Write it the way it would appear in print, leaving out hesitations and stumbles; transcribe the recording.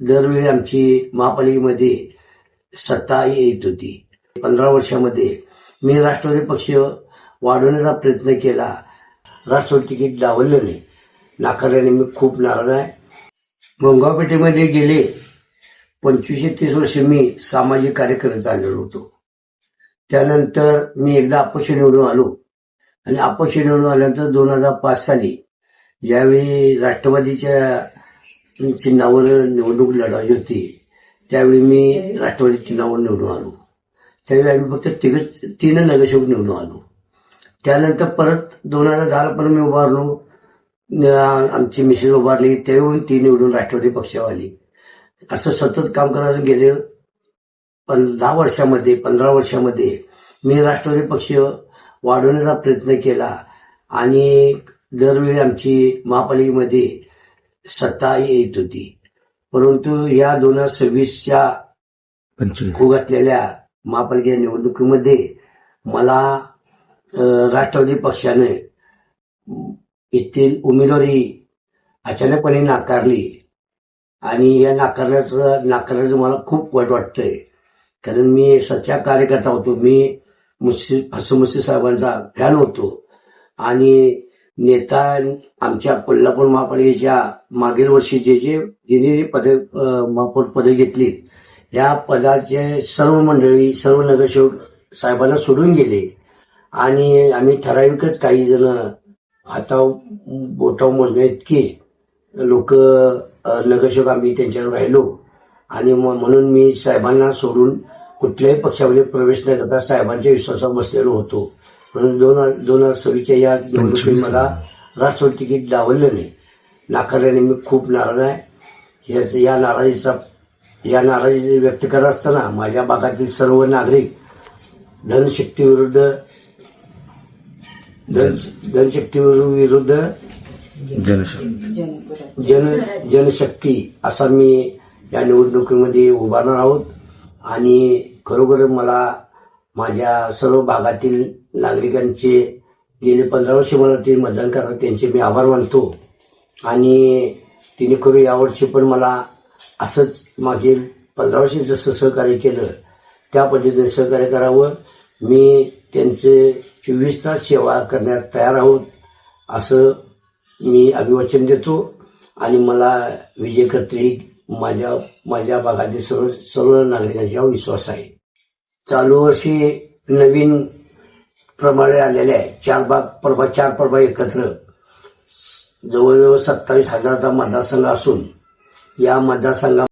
दरवेळी आमची महापालिकेमध्ये सत्ता येत होती. 15 वर्षामध्ये मी राष्ट्रवादी पक्ष वाढवण्याचा प्रयत्न केला. राष्ट्रवादी तिकीट डावललं नाही, नाकारल्याने मी खूप नाराज आहे. गोंगाव पेठेमध्ये गेले 25-30 वर्ष मी सामाजिक कार्य करत आलेलो होतो. त्यानंतर मी एकदा अपक्ष निवडून आलो आणि अपक्ष निवडून आल्यानंतर 2005 साली ज्यावेळी राष्ट्रवादीच्या चिन्हावर निवडणूक लढवायची होती त्यावेळी मी राष्ट्रवादी चिन्हावर निवडून आलो. त्यावेळी आम्ही फक्त 3 नगरसेवक निवडून आलो. त्यानंतर परत 2010 पर्यंत मी उभारलो, आमची मिसेस उभारली, त्यावेळी ती निवडून राष्ट्रवादी पक्षावर आली. असं सतत काम करायला गेले 15 वर्षामध्ये मी राष्ट्रवादी पक्ष वाढवण्याचा प्रयत्न केला आणि दरवेळी आमची महापालिकेमध्ये सत्ता येत होती. परंतु या 2026च्या होऊ घातलेल्या महापालिका निवडणुकीमध्ये मला राष्ट्रवादी पक्षाने येथील उमेदवारी अचानकपणे नाकारली आणि या नाकारण्याचं मला खूप वाईट वाटतंय. कारण मी सच्चा कार्यकर्ता होतो. मी हसमुश्री साहेबांचा फॅन होतो आणि नेता आमच्या कोल्हापूर महापालिकेच्या मागील वर्षी जे पदे घेतली या पदाचे सर्व मंडळी, सर्व नगरसेवक साहेबांना सोडून गेले आणि आम्ही ठराविकच काही जण हातावर बोटावर मोजणे इतके लोक नगरसेवक आम्ही त्यांच्यावर राहिलो आणि म्हणून मी साहेबांना सोडून कुठल्याही पक्षामध्ये प्रवेश न करता साहेबांच्या विश्वासावर बसलेलो होतो. म्हणून 2026च्या या निवडणुकीत मला राष्ट्रवादी तिकीट डावललं नाही, नाकारल्याने मी खूप नाराज आहे. या नाराजी व्यक्त करत असताना माझ्या भागातील सर्व नागरिक धनशक्तीविरुद्ध जनशक्ती असा मी या निवडणुकीमध्ये उभारणार आहोत आणि खरोखर मला माझ्या सर्व भागातील नागरिकांचे गेले 15 वर्ष मला ते मतदान करतात त्यांचे मी आभार मानतो आणि तिने खरं यावर्षी पण मला असंच मागील 15 वर्षी जसं सहकार्य केलं त्या पद्धतीने सहकार्य करावं. मी त्यांचे 24 तास सेवा करण्यात तयार आहोत असं मी अभिवचन देतो आणि मला विजय करतील माझ्या भागातील सर्व नागरिकांचा विश्वास आहे. चालू वर्षी नवीन प्रमाणे आलेले आहे 4 प्रभाग एकत्र जवळजवळ 27,000चा मतदारसंघ असून या मतदारसंघात